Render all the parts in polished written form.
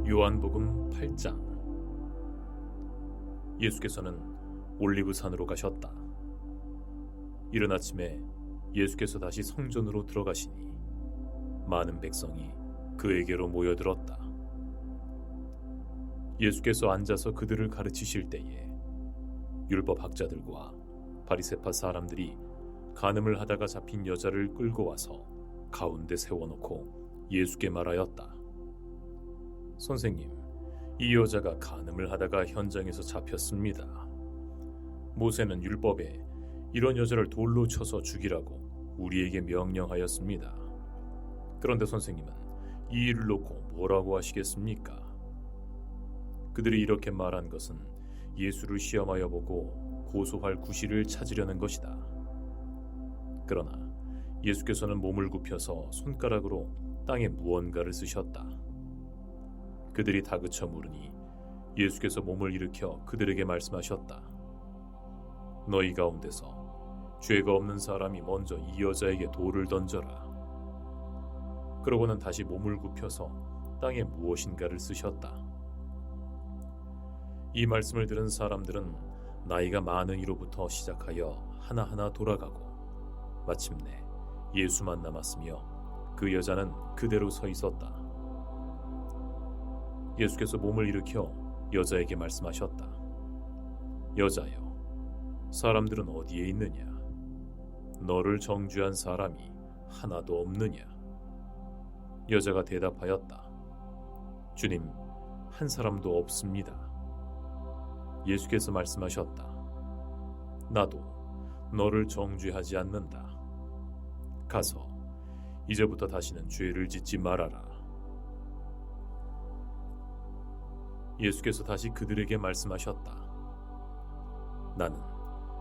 요한복음 8장. 예수께서는 올리브산으로 가셨다. 이른 아침에 예수께서 다시 성전으로 들어가시니 많은 백성이 그에게로 모여들었다. 예수께서 앉아서 그들을 가르치실 때에 율법 학자들과 바리새파 사람들이 간음을 하다가 잡힌 여자를 끌고 와서 가운데 세워놓고 예수께 말하였다. 선생님, 이 여자가 간음을 하다가 현장에서 잡혔습니다. 모세는 율법에 이런 여자를 돌로 쳐서 죽이라고 우리에게 명령하였습니다. 그런데 선생님은 이 일을 놓고 뭐라고 하시겠습니까? 그들이 이렇게 말한 것은 예수를 시험하여 보고 고소할 구실을 찾으려는 것이다. 그러나 예수께서는 몸을 굽혀서 손가락으로 땅에 무언가를 쓰셨다. 그들이 다그쳐 물으니 예수께서 몸을 일으켜 그들에게 말씀하셨다. 너희 가운데서 죄가 없는 사람이 먼저 이 여자에게 돌을 던져라. 그러고는 다시 몸을 굽혀서 땅에 무엇인가를 쓰셨다. 이 말씀을 들은 사람들은 나이가 많은 이로부터 시작하여 하나하나 돌아가고 마침내 예수만 남았으며 그 여자는 그대로 서 있었다. 예수께서 몸을 일으켜 여자에게 말씀하셨다. 여자여, 사람들은 어디에 있느냐? 너를 정죄한 사람이 하나도 없느냐? 여자가 대답하였다. 주님, 한 사람도 없습니다. 예수께서 말씀하셨다. 나도 너를 정죄하지 않는다. 가서 이제부터 다시는 죄를 짓지 말아라. 예수께서 다시 그들에게 말씀하셨다. 나는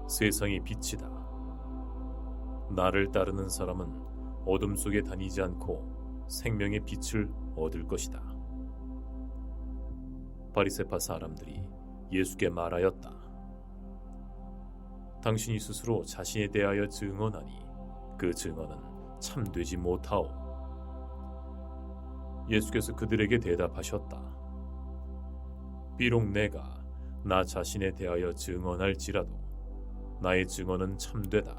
세상의 빛이다. 나를 따르는 사람은 어둠 속에 다니지 않고 생명의 빛을 얻을 것이다. 바리새파 사람들이 예수께 말하였다. 당신이 스스로 자신에 대하여 증언하니 그 증언은 참되지 못하오. 예수께서 그들에게 대답하셨다. 비록 내가 나 자신에 대하여 증언할지라도 나의 증언은 참되다.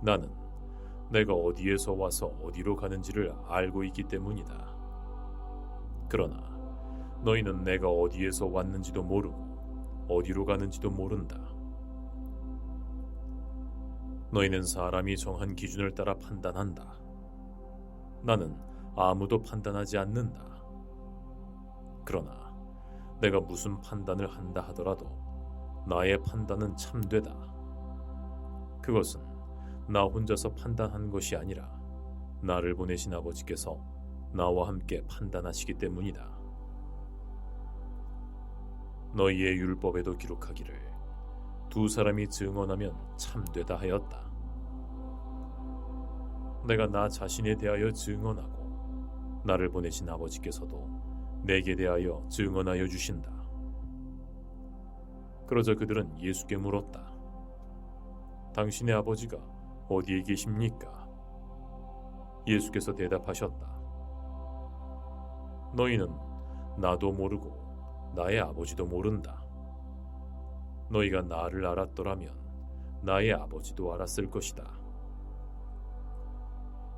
나는 내가 어디에서 와서 어디로 가는지를 알고 있기 때문이다. 그러나 너희는 내가 어디에서 왔는지도 모르고 어디로 가는지도 모른다. 너희는 사람이 정한 기준을 따라 판단한다. 나는 아무도 판단하지 않는다. 그러나 내가 무슨 판단을 한다 하더라도 나의 판단은 참되다. 그것은 나 혼자서 판단한 것이 아니라 나를 보내신 아버지께서 나와 함께 판단하시기 때문이다. 너희의 율법에도 기록하기를 두 사람이 증언하면 참되다 하였다. 내가 나 자신에 대하여 증언하고 나를 보내신 아버지께서도 내게 대하여 증언하여 주신다. 그러자 그들은 예수께 물었다. 당신의 아버지가 어디에 계십니까? 예수께서 대답하셨다. 너희는 나도 모르고 나의 아버지도 모른다. 너희가 나를 알았더라면 나의 아버지도 알았을 것이다.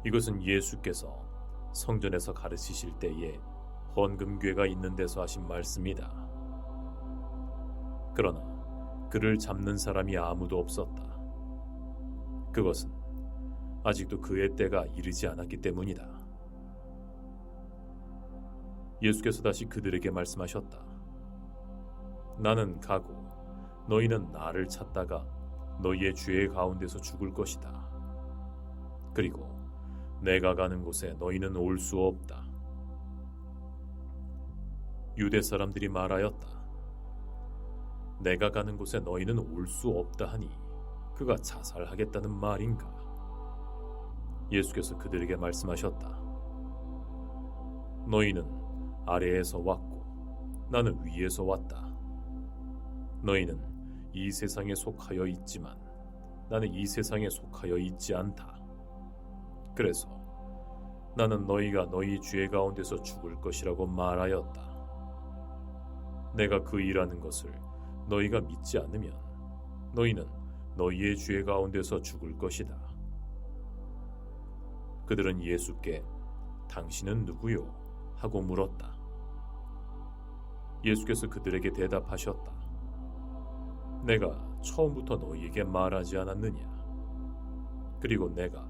이것은 예수께서 성전에서 가르치실 때에 헌금궤가 있는 데서 하신 말씀이다. 그러나 그를 잡는 사람이 아무도 없었다. 그것은 아직도 그의 때가 이르지 않았기 때문이다. 예수께서 다시 그들에게 말씀하셨다. 나는 가고 너희는 나를 찾다가 너희의 죄 가운데서 죽을 것이다. 그리고 내가 가는 곳에 너희는 올 수 없다. 유대 사람들이 말하였다. 내가 가는 곳에 너희는 올 수 없다 하니 그가 자살하겠다는 말인가? 예수께서 그들에게 말씀하셨다. 너희는 아래에서 왔고 나는 위에서 왔다. 너희는 이 세상에 속하여 있지만 나는 이 세상에 속하여 있지 않다. 그래서 나는 너희가 너희 죄 가운데서 죽을 것이라고 말하였다. 내가 그 일하는 것을 너희가 믿지 않으면 너희는 너희의 죄 가운데서 죽을 것이다. 그들은 예수께 당신은 누구요? 하고 물었다. 예수께서 그들에게 대답하셨다. 내가 처음부터 너희에게 말하지 않았느냐? 그리고 내가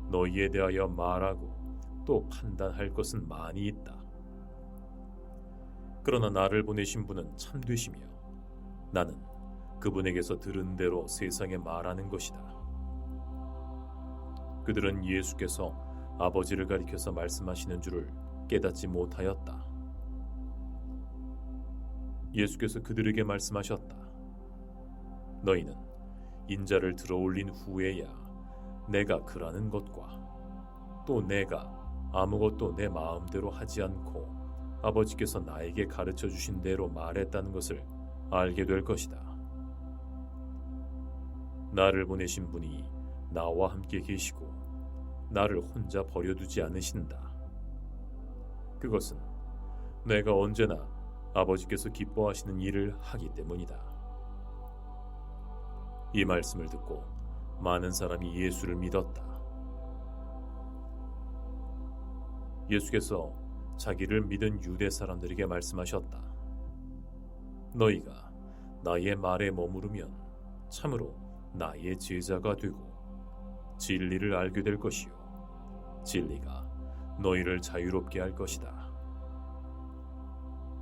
너희에 대하여 말하고 또 판단할 것은 많이 있다. 그러나 나를 보내신 분은 참되시며 나는 그분에게서 들은 대로 세상에 말하는 것이다. 그들은 예수께서 아버지를 가리켜서 말씀하시는 줄을 깨닫지 못하였다. 예수께서 그들에게 말씀하셨다. 너희는 인자를 들어올린 후에야 내가 그라는 것과 또 내가 아무것도 내 마음대로 하지 않고 아버지께서 나에게 가르쳐 주신 대로 말했다는 것을 알게 될 것이다. 나를 보내신 분이 나와 함께 계시고 나를 혼자 버려두지 않으신다. 그것은 내가 언제나 아버지께서 기뻐하시는 일을 하기 때문이다. 이 말씀을 듣고 많은 사람이 예수를 믿었다. 예수께서 자기를 믿은 유대 사람들에게 말씀하셨다. 너희가 나의 말에 머무르면 참으로 나의 제자가 되고 진리를 알게 될 것이요 진리가 너희를 자유롭게 할 것이다.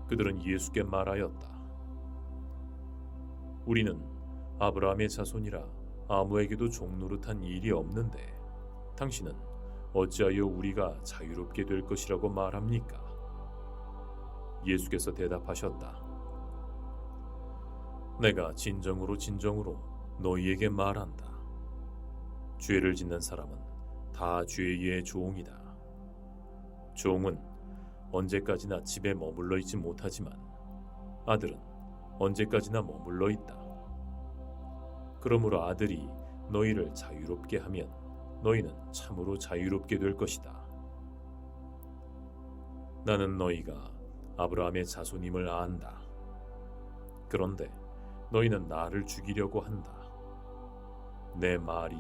그들은 예수께 말하였다. 우리는 아브라함의 자손이라 아무에게도 종노릇한 일이 없는데 당신은 어찌하여 우리가 자유롭게 될 것이라고 말합니까? 예수께서 대답하셨다. 내가 진정으로 너희에게 말한다. 죄를 짓는 사람은 다 죄의 종이다. 종은 언제까지나 집에 머물러 있지 못하지만 아들은 언제까지나 머물러 있다. 그러므로 아들이 너희를 자유롭게 하면 너희는 참으로 자유롭게 될 것이다. 나는 너희가 아브라함의 자손임을 안다. 그런데 너희는 나를 죽이려고 한다. 내 말이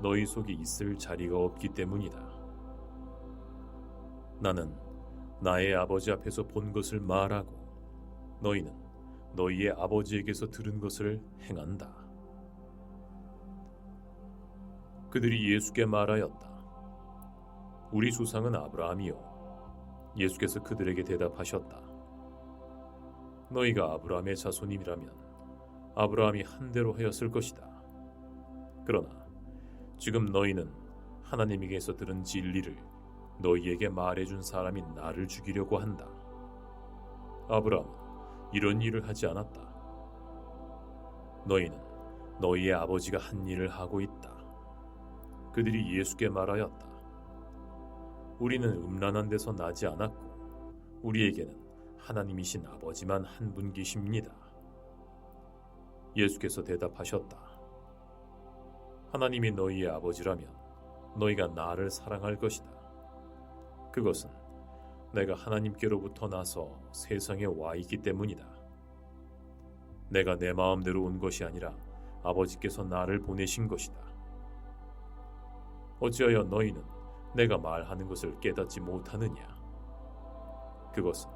너희 속에 있을 자리가 없기 때문이다. 나는 나의 아버지 앞에서 본 것을 말하고 너희는 너희의 아버지에게서 들은 것을 행한다. 그들이 예수께 말하였다. 우리 조상은 아브라함이요. 예수께서 그들에게 대답하셨다. 너희가 아브라함의 자손임이라면 아브라함이 한 대로 하였을 것이다. 그러나 지금 너희는 하나님에게서 들은 진리를 너희에게 말해준 사람인 나를 죽이려고 한다. 아브라함은 이런 일을 하지 않았다. 너희는 너희의 아버지가 한 일을 하고 있다. 그들이 예수께 말하였다. 우리는 음란한 데서 나지 않았고 우리에게는 하나님이신 아버지만 한 분 계십니다. 예수께서 대답하셨다. 하나님이 너희의 아버지라면 너희가 나를 사랑할 것이다. 그것은 내가 하나님께로부터 나서 세상에 와 있기 때문이다. 내가 내 마음대로 온 것이 아니라 아버지께서 나를 보내신 것이다. 어찌하여 너희는 내가 말하는 것을 깨닫지 못하느냐? 그것은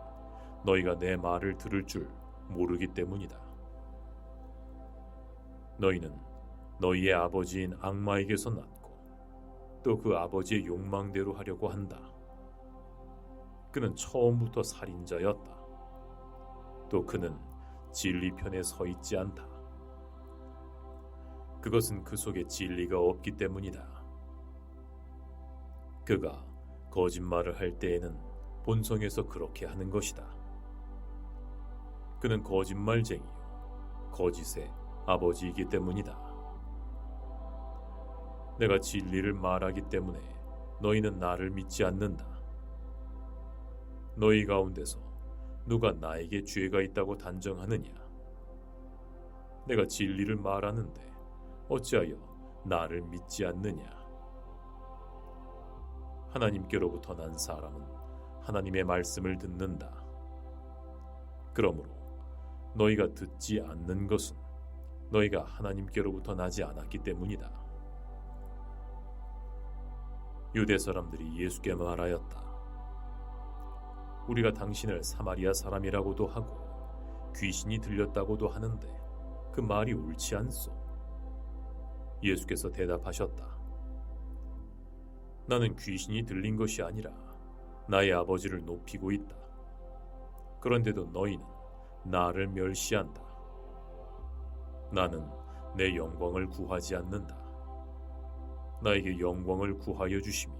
너희가 내 말을 들을 줄 모르기 때문이다. 너희는 너희의 아버지인 악마에게서 났고 또 그 아버지의 욕망대로 하려고 한다. 그는 처음부터 살인자였다. 또 그는 진리 편에 서 있지 않다. 그것은 그 속에 진리가 없기 때문이다. 그가 거짓말을 할 때에는 본성에서 그렇게 하는 것이다. 그는 거짓말쟁이요 거짓의 아버지이기 때문이다. 내가 진리를 말하기 때문에 너희는 나를 믿지 않는다. 너희 가운데서 누가 나에게 죄가 있다고 단정하느냐? 내가 진리를 말하는데 어찌하여 나를 믿지 않느냐? 하나님께로부터 난 사람은 하나님의 말씀을 듣는다. 그러므로 너희가 듣지 않는 것은 너희가 하나님께로부터 나지 않았기 때문이다. 유대 사람들이 예수께 말하였다. 우리가 당신을 사마리아 사람이라고도 하고 귀신이 들렸다고도 하는데 그 말이 옳지 않소? 예수께서 대답하셨다. 나는 귀신이 들린 것이 아니라 나의 아버지를 높이고 있다. 그런데도 너희는 나를 멸시한다. 나는 내 영광을 구하지 않는다. 나에게 영광을 구하여 주시며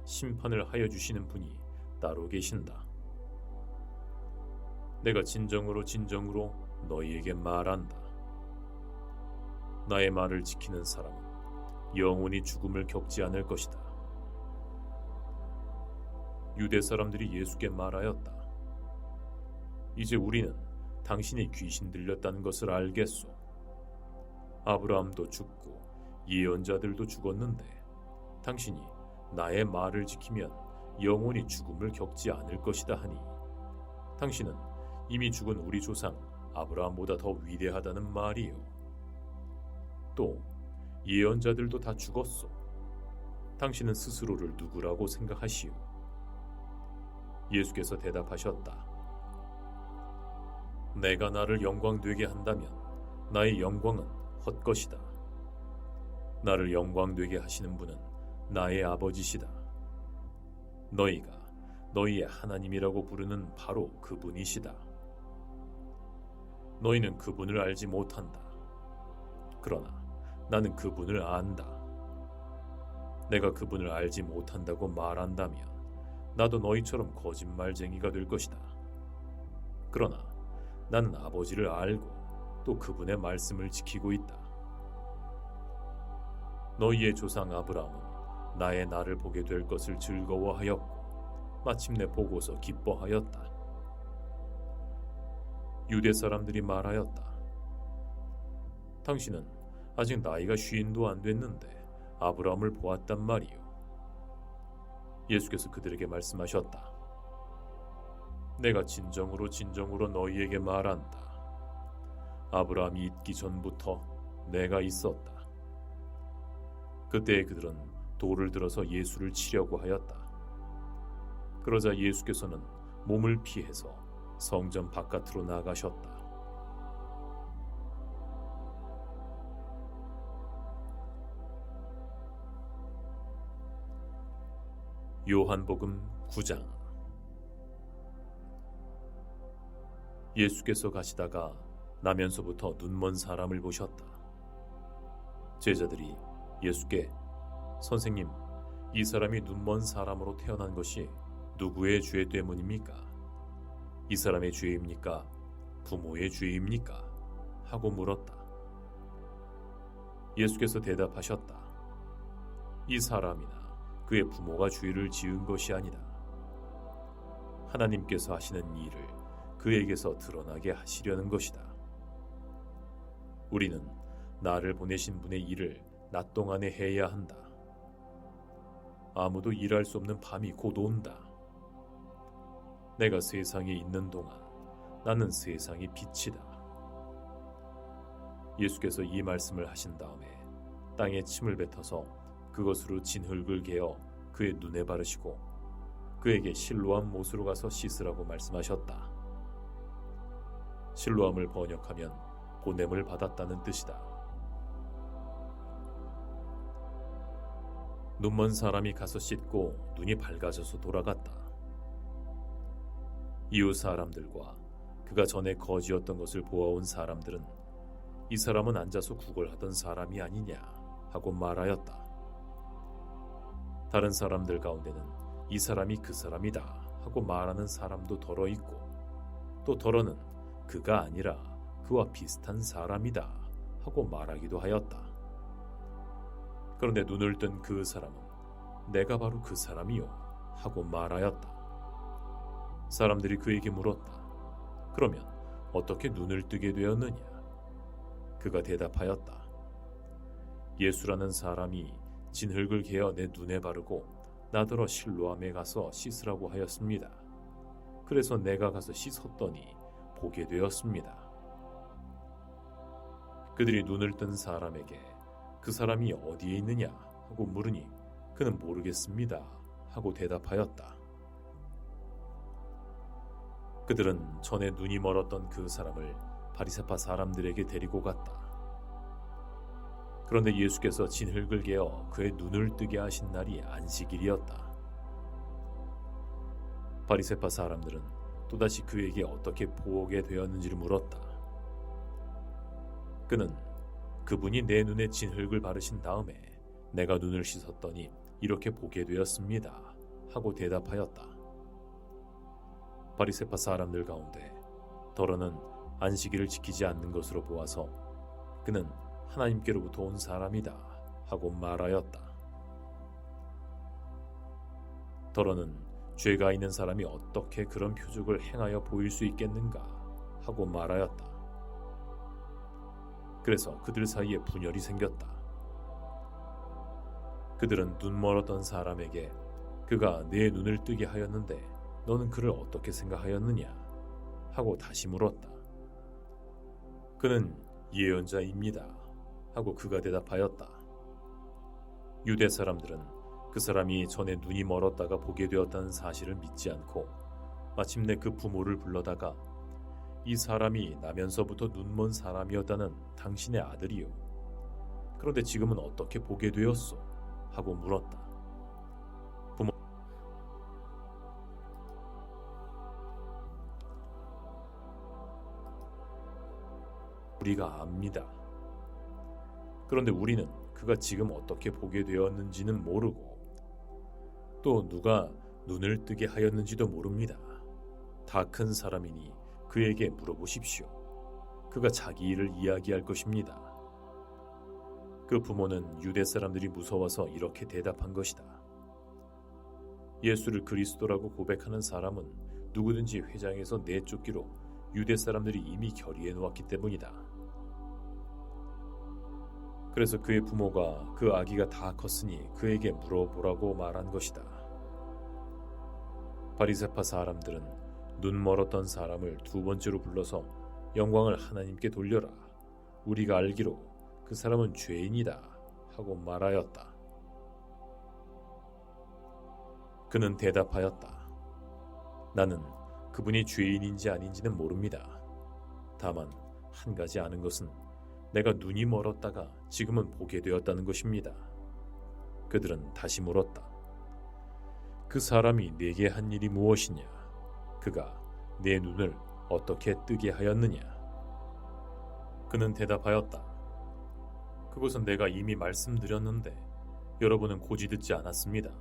심판을 하여 주시는 분이 따로 계신다. 내가 진정으로 너희에게 말한다. 나의 말을 지키는 사람은 영원히 죽음을 겪지 않을 것이다. 유대 사람들이 예수께 말하였다. 이제 우리는 당신이 귀신 들렸다는 것을 알겠소. 아브라함도 죽고 예언자들도 죽었는데 당신이 나의 말을 지키면 영원히 죽음을 겪지 않을 것이다 하니 당신은 이미 죽은 우리 조상 아브라함보다 더 위대하다는 말이요. 또 예언자들도 다 죽었소. 당신은 스스로를 누구라고 생각하시오? 예수께서 대답하셨다. 내가 나를 영광되게 한다면 나의 영광은 헛것이다. 나를 영광되게 하시는 분은 나의 아버지시다. 너희가 너희의 하나님이라고 부르는 바로 그분이시다. 너희는 그분을 알지 못한다. 그러나 나는 그분을 안다. 내가 그분을 알지 못한다고 말한다면 나도 너희처럼 거짓말쟁이가 될 것이다. 그러나 나는 아버지를 알고 또 그분의 말씀을 지키고 있다. 너희의 조상 아브라함은 나의 날을 보게 될 것을 즐거워하였고 마침내 보고서 기뻐하였다. 유대 사람들이 말하였다. 당신은 아직 나이가 50도 안 됐는데 아브라함을 보았단 말이요. 예수께서 그들에게 말씀하셨다. 내가 진정으로 너희에게 말한다. 아브라함이 있기 전부터 내가 있었다. 그때 그들은 돌을 들어서 예수를 치려고 하였다. 그러자 예수께서는 몸을 피해서 성전 바깥으로 나가셨다. 요한복음 9장. 예수께서 가시다가 나면서부터 눈먼 사람을 보셨다. 제자들이 예수께 선생님, 이 사람이 눈먼 사람으로 태어난 것이 누구의 죄 때문입니까? 이 사람의 죄입니까? 부모의 죄입니까? 하고 물었다. 예수께서 대답하셨다. 이 사람이나 그의 부모가 죄를 지은 것이 아니다. 하나님께서 하시는 일을 그에게서 드러나게 하시려는 것이다. 우리는 나를 보내신 분의 일을 낮 동안에 해야 한다. 아무도 일할 수 없는 밤이 곧 온다. 내가 세상에 있는 동안 나는 세상의 빛이다. 예수께서 이 말씀을 하신 다음에 땅에 침을 뱉어서 그것으로 진흙을 개어 그의 눈에 바르시고 그에게 실로암 못으로 가서 씻으라고 말씀하셨다. 실로암을 번역하면 보냄을 받았다는 뜻이다. 눈먼 사람이 가서 씻고 눈이 밝아져서 돌아갔다. 이웃 사람들과 그가 전에 거지였던 것을 보아온 사람들은 이 사람은 앉아서 구걸하던 사람이 아니냐 하고 말하였다. 다른 사람들 가운데는 이 사람이 그 사람이다 하고 말하는 사람도 덜어 있고 또 덜어는 그가 아니라 그와 비슷한 사람이다 하고 말하기도 하였다. 그런데 눈을 뜬 그 사람은 내가 바로 그 사람이요 하고 말하였다. 사람들이 그에게 물었다. 그러면 어떻게 눈을 뜨게 되었느냐? 그가 대답하였다. 예수라는 사람이 진흙을 개어 내 눈에 바르고 나더러 실로암에 가서 씻으라고 하였습니다. 그래서 내가 가서 씻었더니 보게 되었습니다. 그들이 눈을 뜬 사람에게 그 사람이 어디에 있느냐 하고 물으니 그는 모르겠습니다 하고 대답하였다. 그들은 전에 눈이 멀었던 그 사람을 바리새파 사람들에게 데리고 갔다. 그런데 예수께서 진흙을 개어 그의 눈을 뜨게 하신 날이 안식일이었다. 바리새파 사람들은 또다시 그에게 어떻게 보게 되었는지를 물었다. 그는 그분이 내 눈에 진흙을 바르신 다음에 내가 눈을 씻었더니 이렇게 보게 되었습니다 하고 대답하였다. 바리새파 사람들 가운데 더러는 안식일을 지키지 않는 것으로 보아서 그는 하나님께로부터 온 사람이다 하고 말하였다. 더러는 죄가 있는 사람이 어떻게 그런 표적을 행하여 보일 수 있겠는가 하고 말하였다. 그래서 그들 사이에 분열이 생겼다. 그들은 눈 멀었던 사람에게 그가 내 눈을 뜨게 하였는데 너는 그를 어떻게 생각하였느냐 하고 다시 물었다. 그는 예언자입니다 하고 그가 대답하였다. 유대 사람들은 그 사람이 전에 눈이 멀었다가 보게 되었다는 사실을 믿지 않고 마침내 그 부모를 불러다가 이 사람이 나면서부터 눈먼 사람이었다는 당신의 아들이요. 그런데 지금은 어떻게 보게 되었소? 하고 물었다. 우리가 압니다. 그런데 우리는 그가 지금 어떻게 보게 되었는지는 모르고 또 누가 눈을 뜨게 하였는지도 모릅니다. 다 큰 사람이니 그에게 물어보십시오. 그가 자기 일을 이야기할 것입니다. 그 부모는 유대 사람들이 무서워서 이렇게 대답한 것이다. 예수를 그리스도라고 고백하는 사람은 누구든지 회장에서 내쫓기로 유대 사람들이 이미 결의해 놓았기 때문이다. 그래서 그의 부모가 그 아기가 다 컸으니 그에게 물어보라고 말한 것이다. 바리새파 사람들은 눈 멀었던 사람을 두 번째로 불러서 영광을 하나님께 돌려라. 우리가 알기로 그 사람은 죄인이다 하고 말하였다. 그는 대답하였다. 나는 그분이 죄인인지 아닌지는 모릅니다. 다만 한 가지 아는 것은 내가 눈이 멀었다가 지금은 보게 되었다는 것입니다. 그들은 다시 물었다. 그 사람이 내게 한 일이 무엇이냐? 그가 내 눈을 어떻게 뜨게 하였느냐? 그는 대답하였다. 그것은 내가 이미 말씀드렸는데 여러분은 고지 듣지 않았습니다.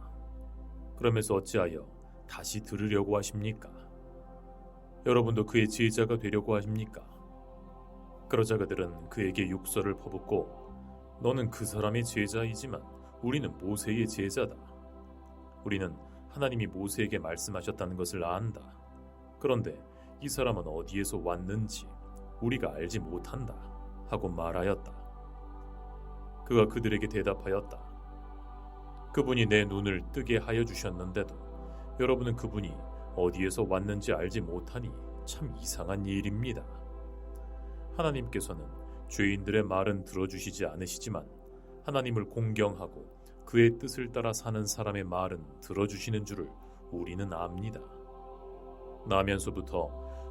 그러면서 어찌하여 다시 들으려고 하십니까? 여러분도 그의 제자가 되려고 하십니까? 그러자 그들은 그에게 육서를 퍼붓고 너는 그 사람의 제자이지만 우리는 모세의 제자다. 우리는 하나님이 모세에게 말씀하셨다는 것을 안다. 그런데 이 사람은 어디에서 왔는지 우리가 알지 못한다 하고 말하였다. 그가 그들에게 대답하였다. 그분이 내 눈을 뜨게 하여 주셨는데도 여러분은 그분이 어디에서 왔는지 알지 못하니 참 이상한 일입니다. 하나님께서는 죄인들의 말은 들어주시지 않으시지만 하나님을 공경하고 그의 뜻을 따라 사는 사람의 말은 들어주시는 줄을 우리는 압니다. 나면서부터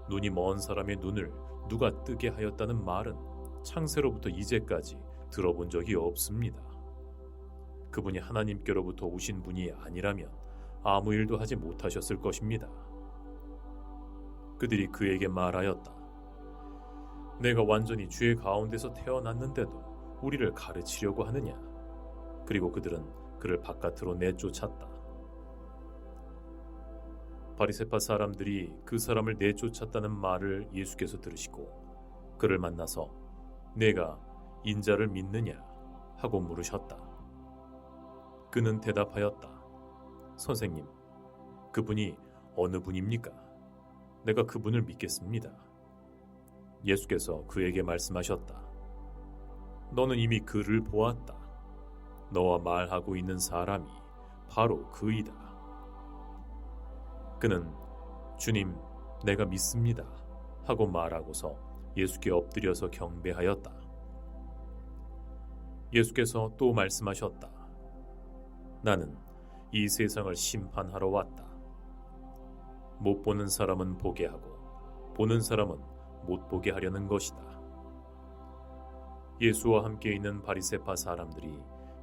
눈이 먼 사람의 눈을 누가 뜨게 하였다는 말은 창세로부터 이제까지 들어본 적이 없습니다. 그분이 하나님께로부터 오신 분이 아니라면 아무 일도 하지 못하셨을 것입니다. 그들이 그에게 말하였다. 내가 완전히 죄 가운데서 태어났는데도 우리를 가르치려고 하느냐? 그리고 그들은 그를 바깥으로 내쫓았다. 바리새파 사람들이 그 사람을 내쫓았다는 말을 예수께서 들으시고 그를 만나서 내가 인자를 믿느냐 하고 물으셨다. 그는 대답하였다. 선생님, 그분이 어느 분입니까? 내가 그분을 믿겠습니다. 예수께서 그에게 말씀하셨다. 너는 이미 그를 보았다. 너와 말하고 있는 사람이 바로 그이다. 그는 주님, 내가 믿습니다 하고 말하고서 예수께 엎드려서 경배하였다. 예수께서 또 말씀하셨다. 나는 이 세상을 심판하러 왔다. 못 보는 사람은 보게 하고 보는 사람은 못 보게 하려는 것이다. 예수와 함께 있는 바리새파 사람들이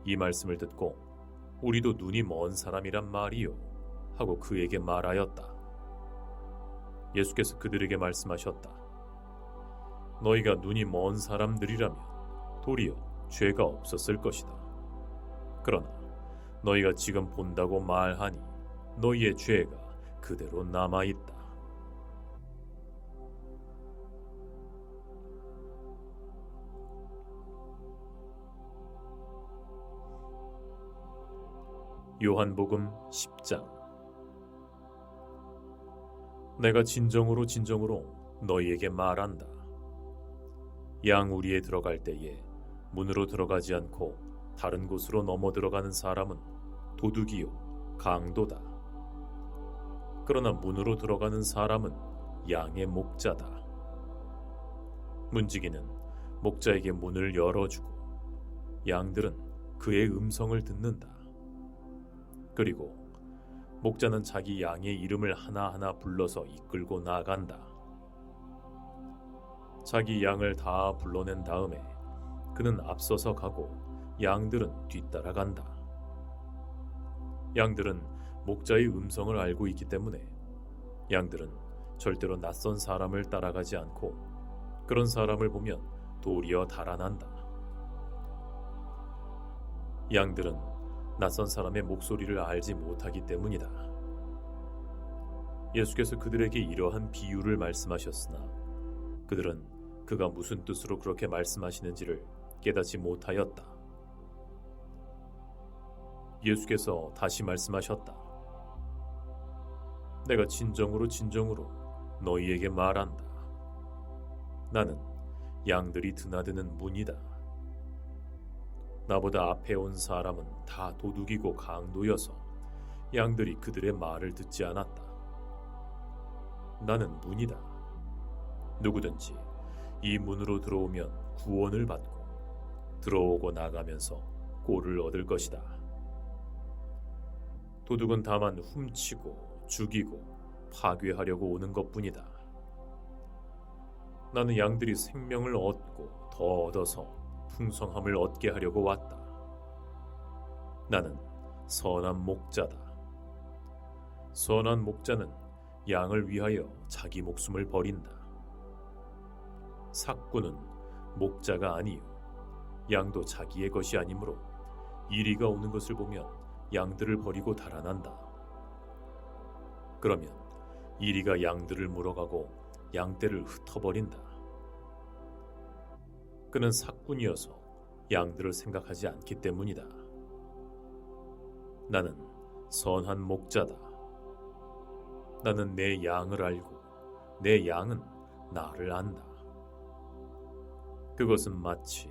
이 말씀을 듣고 우리도 눈이 먼 사람이란 말이요 하고 그에게 말하였다. 예수께서 그들에게 말씀하셨다. 너희가 눈이 먼 사람들이라면 도리어 죄가 없었을 것이다. 그러나 너희가 지금 본다고 말하니 너희의 죄가 그대로 남아있다. 요한복음 10장. 내가 진정으로 너희에게 말한다. 양 우리에 들어갈 때에 문으로 들어가지 않고 다른 곳으로 넘어 들어가는 사람은 도둑이요 강도다. 그러나 문으로 들어가는 사람은 양의 목자다. 문지기는 목자에게 문을 열어주고 양들은 그의 음성을 듣는다. 그리고 목자는 자기 양의 이름을 하나하나 불러서 이끌고 나간다. 자기 양을 다 불러낸 다음에 그는 앞서서 가고 양들은 뒤따라간다. 양들은 목자의 음성을 알고 있기 때문에 양들은 절대로 낯선 사람을 따라가지 않고 그런 사람을 보면 도리어 달아난다. 양들은 낯선 사람의 목소리를 알지 못하기 때문이다. 예수께서 그들에게 이러한 비유를 말씀하셨으나 그들은 그가 무슨 뜻으로 그렇게 말씀하시는지를 깨닫지 못하였다. 예수께서 다시 말씀하셨다. 내가 진정으로 너희에게 말한다. 나는 양들이 드나드는 문이다. 나보다 앞에 온 사람은 다 도둑이고 강도여서 양들이 그들의 말을 듣지 않았다. 나는 문이다. 누구든지 이 문으로 들어오면 구원을 받고 들어오고 나가면서 꼴을 얻을 것이다. 도둑은 다만 훔치고 죽이고 파괴하려고 오는 것뿐이다. 나는 양들이 생명을 얻고 더 얻어서 풍성함을 얻게 하려고 왔다. 나는 선한 목자다. 선한 목자는 양을 위하여 자기 목숨을 버린다. 삭구는 목자가 아니요 양도 자기의 것이 아니므로 이리가 오는 것을 보면 양들을 버리고 달아난다. 그러면 이리가 양들을 물어가고 양떼를 흩어버린다. 그는 삭군이어서 양들을 생각하지 않기 때문이다. 나는 선한 목자다. 나는 내 양을 알고 내 양은 나를 안다. 그것은 마치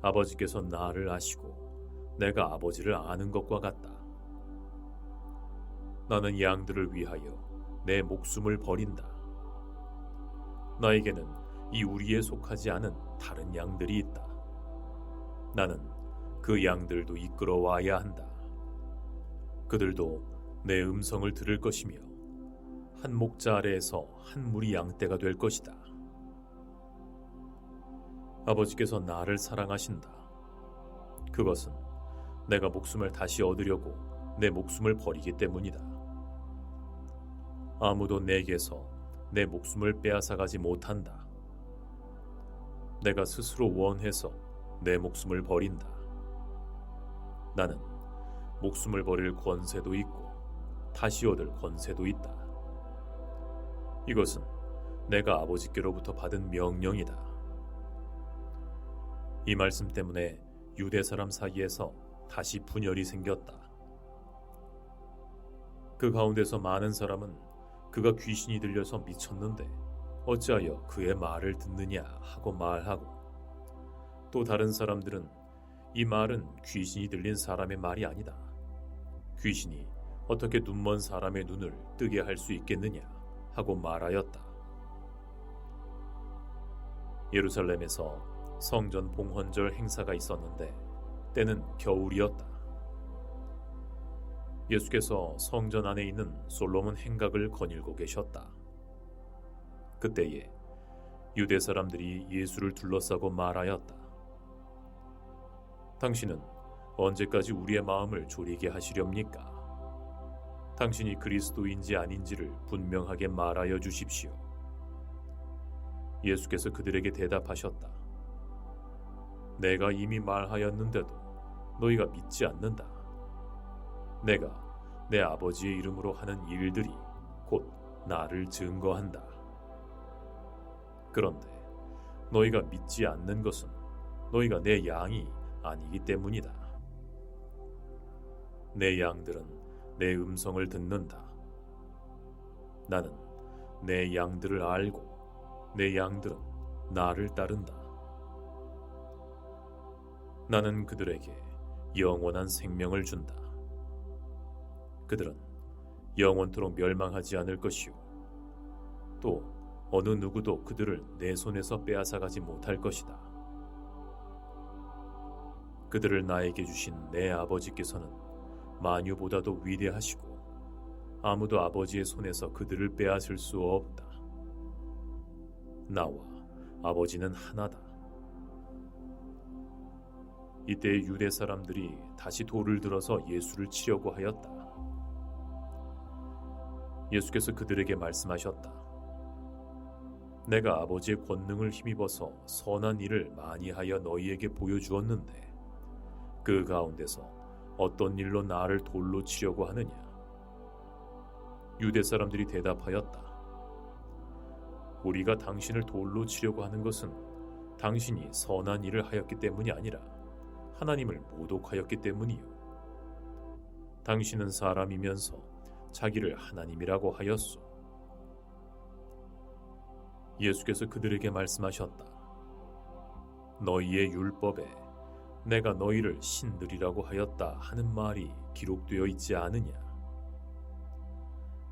아버지께서 나를 아시고 내가 아버지를 아는 것과 같다. 나는 양들을 위하여 내 목숨을 버린다. 나에게는 이 우리에 속하지 않은 다른 양들이 있다. 나는 그 양들도 이끌어와야 한다. 그들도 내 음성을 들을 것이며 한 목자 아래에서 한 무리 양떼가 될 것이다. 아버지께서 나를 사랑하신다. 그것은 내가 목숨을 다시 얻으려고 내 목숨을 버리기 때문이다. 아무도 내게서 내 목숨을 빼앗아가지 못한다. 내가 스스로 원해서 내 목숨을 버린다. 나는 목숨을 버릴 권세도 있고 다시 얻을 권세도 있다. 이것은 내가 아버지께로부터 받은 명령이다. 이 말씀 때문에 유대 사람 사이에서 다시 분열이 생겼다. 그 가운데서 많은 사람은 그가 귀신이 들려서 미쳤는데 어찌하여 그의 말을 듣느냐 하고 말하고, 또 다른 사람들은 이 말은 귀신이 들린 사람의 말이 아니다. 귀신이 어떻게 눈먼 사람의 눈을 뜨게 할 수 있겠느냐 하고 말하였다. 예루살렘에서 성전 봉헌절 행사가 있었는데 때는 겨울이었다. 예수께서 성전 안에 있는 솔로몬 행각을 거닐고 계셨다. 그때에 유대 사람들이 예수를 둘러싸고 말하였다. 당신은 언제까지 우리의 마음을 졸이게 하시렵니까? 당신이 그리스도인지 아닌지를 분명하게 말하여 주십시오. 예수께서 그들에게 대답하셨다. 내가 이미 말하였는데도 너희가 믿지 않는다. 내가 내 아버지의 이름으로 하는 일들이 곧 나를 증거한다. 그런데 너희가 믿지 않는 것은 너희가 내 양이 아니기 때문이다. 내 양들은 내 음성을 듣는다. 나는 내 양들을 알고 내 양들은 나를 따른다. 나는 그들에게 영원한 생명을 준다. 그들은 영원토록 멸망하지 않을 것이요 또 어느 누구도 그들을 내 손에서 빼앗아가지 못할 것이다. 그들을 나에게 주신 내 아버지께서는 만유보다도 위대하시고 아무도 아버지의 손에서 그들을 빼앗을 수 없다. 나와 아버지는 하나다. 이때 유대 사람들이 다시 돌을 들어서 예수를 치려고 하였다. 예수께서 그들에게 말씀하셨다. 내가 아버지의 권능을 힘입어서 선한 일을 많이 하여 너희에게 보여주었는데 그 가운데서 어떤 일로 나를 돌로 치려고 하느냐? 유대 사람들이 대답하였다. 우리가 당신을 돌로 치려고 하는 것은 당신이 선한 일을 하였기 때문이 아니라 하나님을 모독하였기 때문이요. 당신은 사람이면서 자기를 하나님이라고 하였소. 예수께서 그들에게 말씀하셨다. 너희의 율법에 내가 너희를 신들이라고 하였다 하는 말이 기록되어 있지 않으냐?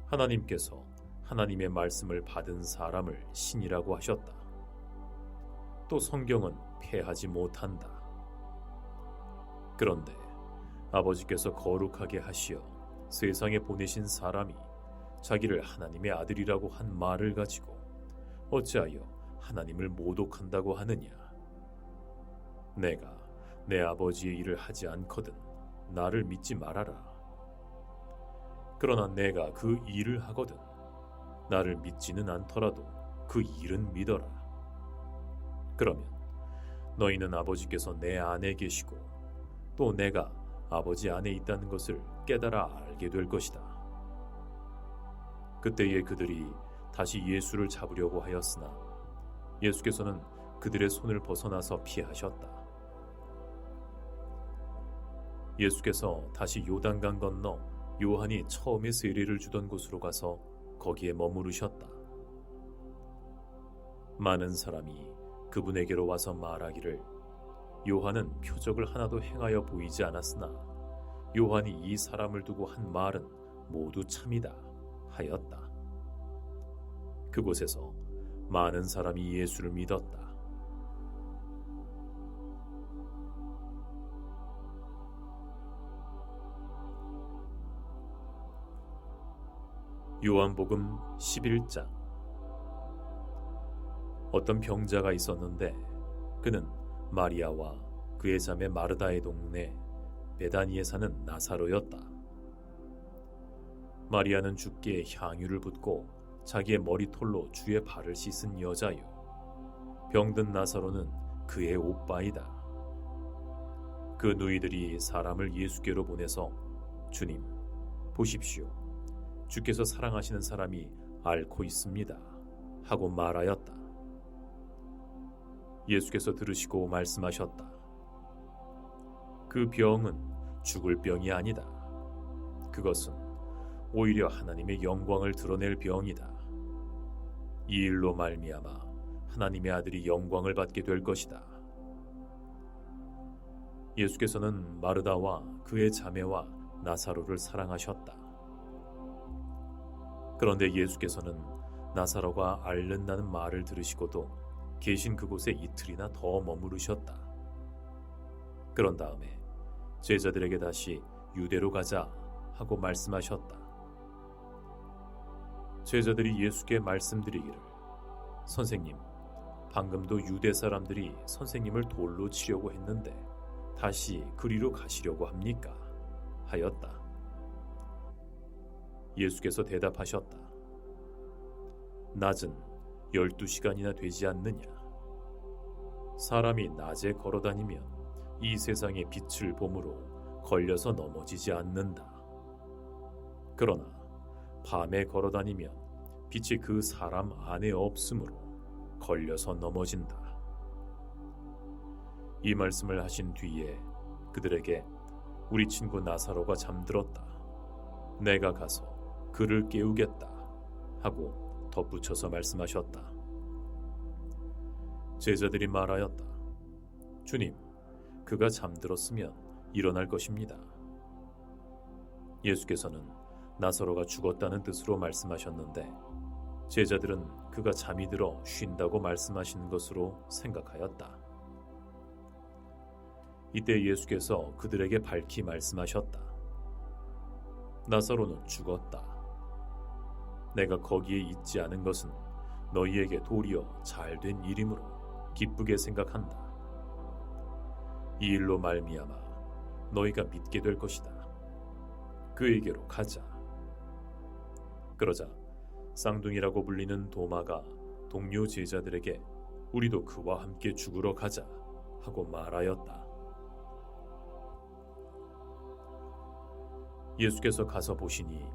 하나님께서 하나님의 말씀을 받은 사람을 신이라고 하셨다. 또 성경은 폐하지 못한다. 그런데 아버지께서 거룩하게 하시어 세상에 보내신 사람이 자기를 하나님의 아들이라고 한 말을 가지고 어찌하여 하나님을 모독한다고 하느냐? 내가 내 아버지의 일을 하지 않거든 나를 믿지 말아라. 그러나 내가 그 일을 하거든 나를 믿지는 않더라도 그 일은 믿어라. 그러면 너희는 아버지께서 내 안에 계시고 또 내가 아버지 안에 있다는 것을 깨달아 알게 될 것이다. 그때에 그들이 다시 예수를 잡으려고 하였으나 예수께서는 그들의 손을 벗어나서 피하셨다. 예수께서 다시 요단강 건너 요한이 처음에 세례를 주던 곳으로 가서 거기에 머무르셨다. 많은 사람이 그분에게로 와서 말하기를 요한은 표적을 하나도 행하여 보이지 않았으나 요한이 이 사람을 두고 한 말은 모두 참이다 하였다. 그곳에서 많은 사람이 예수를 믿었다. 요한복음 11장. 어떤 병자가 있었는데 그는 마리아와 그의 자매 마르다의 동네 베다니에 사는 나사로였다. 마리아는 주께 향유를 붓고 자기의 머리털로 주의 발을 씻은 여자요. 병든 나사로는 그의 오빠이다. 그 누이들이 사람을 예수께로 보내서 주님, 보십시오. 주께서 사랑하시는 사람이 앓고 있습니다. 하고 말하였다. 예수께서 들으시고 말씀하셨다. 그 병은 죽을 병이 아니다. 그것은 오히려 하나님의 영광을 드러낼 병이다. 이 일로 말미암아 하나님의 아들이 영광을 받게 될 것이다. 예수께서는 마르다와 그의 자매와 나사로를 사랑하셨다. 그런데 예수께서는 나사로가 앓는다는 말을 들으시고도 계신 그곳에 이틀이나 더 머무르셨다. 그런 다음에 제자들에게 다시 유대로 가자 하고 말씀하셨다. 제자들이 예수께 말씀드리기를, 선생님, 방금도 유대 사람들이 선생님을 돌로 치려고 했는데 다시 그리로 가시려고 합니까? 하였다. 예수께서 대답하셨다. 낮은 12시간이나 되지 않느냐? 사람이 낮에 걸어다니면 이 세상의 빛을 보므로 걸려서 넘어지지 않는다. 그러나 밤에 걸어다니면 빛이 그 사람 안에 없으므로 걸려서 넘어진다. 이 말씀을 하신 뒤에 그들에게 우리 친구 나사로가 잠들었다. 내가 가서 그를 깨우겠다 하고 덧붙여서 말씀하셨다. 제자들이 말하였다. 주님, 그가 잠들었으면 일어날 것입니다. 예수께서는 나사로가 죽었다는 뜻으로 말씀하셨는데 제자들은 그가 잠이 들어 쉰다고 말씀하신 것으로 생각하였다. 이때 예수께서 그들에게 밝히 말씀하셨다. 나사로는 죽었다. 내가 거기에 있지 않은 것은 너희에게 도리어 잘된 일이므로 기쁘게 생각한다. 이 일로 말미암아 너희가 믿게 될 것이다. 그에게로 가자. 그러자 쌍둥이라고 불리는 도마가 동료 제자들에게 우리도 그와 함께 죽으러 가자 하고 말하였다. 예수께서 가서 보시니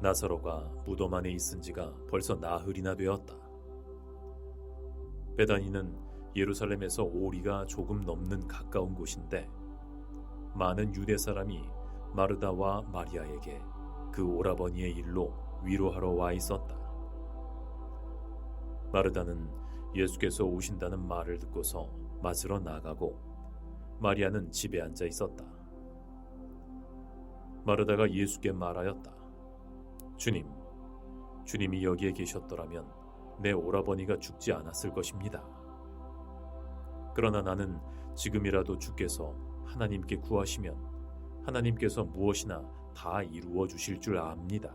나사로가 무덤 안에 있은 지가 벌써 나흘이나 되었다. 베다니는 예루살렘에서 오리가 조금 넘는 가까운 곳인데 많은 유대 사람이 마르다와 마리아에게 그 오라버니의 일로 위로하러 와 있었다. 마르다는 예수께서 오신다는 말을 듣고서 맞으러 나가고 마리아는 집에 앉아 있었다. 마르다가 예수께 말하였다. 주님이 여기에 계셨더라면 내 오라버니가 죽지 않았을 것입니다. 그러나 나는 지금이라도 주께서 하나님께 구하시면 하나님께서 무엇이나 다 이루어 주실 줄 압니다.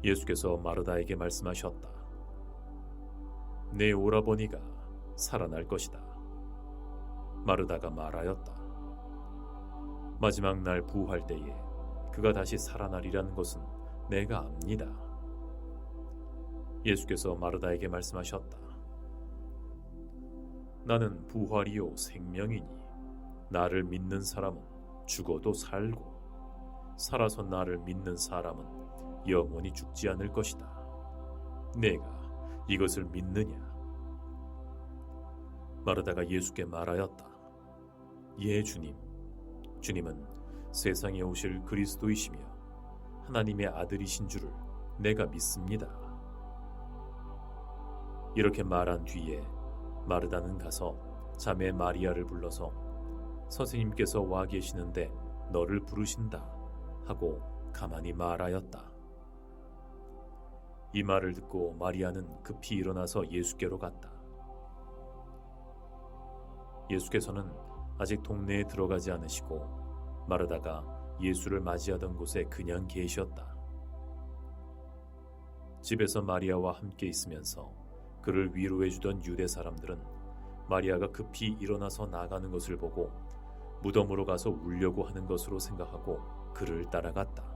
예수께서 마르다에게 말씀하셨다. 내 오라버니가 살아날 것이다. 마르다가 말하였다. 마지막 날 부활 때에 그가 다시 살아나리라는 것은 내가 압니다. 예수께서 마르다에게 말씀하셨다. 나는 부활이요 생명이니 나를 믿는 사람은 죽어도 살고 살아서 나를 믿는 사람은 영원히 죽지 않을 것이다. 내가 이것을 믿느냐? 마르다가 예수께 말하였다. 예, 주님. 주님은 세상에 오실 그리스도이시며 하나님의 아들이신 줄을 내가 믿습니다. 이렇게 말한 뒤에 마르다는 가서 자매 마리아를 불러서 선생님께서 와 계시는데 너를 부르신다 하고 가만히 말하였다. 이 말을 듣고 마리아는 급히 일어나서 예수께로 갔다. 예수께서는 아직 동네에 들어가지 않으시고 마르다가 예수를 맞이하던 곳에 그냥 계셨다. 집에서 마리아와 함께 있으면서 그를 위로해주던 유대 사람들은 마리아가 급히 일어나서 나가는 것을 보고 무덤으로 가서 울려고 하는 것으로 생각하고 그를 따라갔다.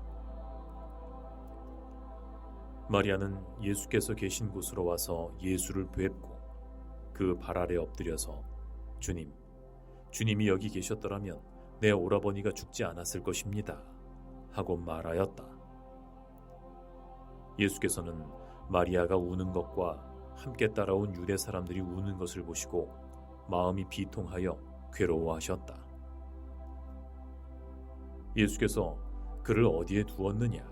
마리아는 예수께서 계신 곳으로 와서 예수를 뵙고 그 발 아래 엎드려서 주님이 여기 계셨더라면 내 오라버니가 죽지 않았을 것입니다 하고 말하였다. 예수께서는 마리아가 우는 것과 함께 따라온 유대 사람들이 우는 것을 보시고 마음이 비통하여 괴로워하셨다. 예수께서 그를 어디에 두었느냐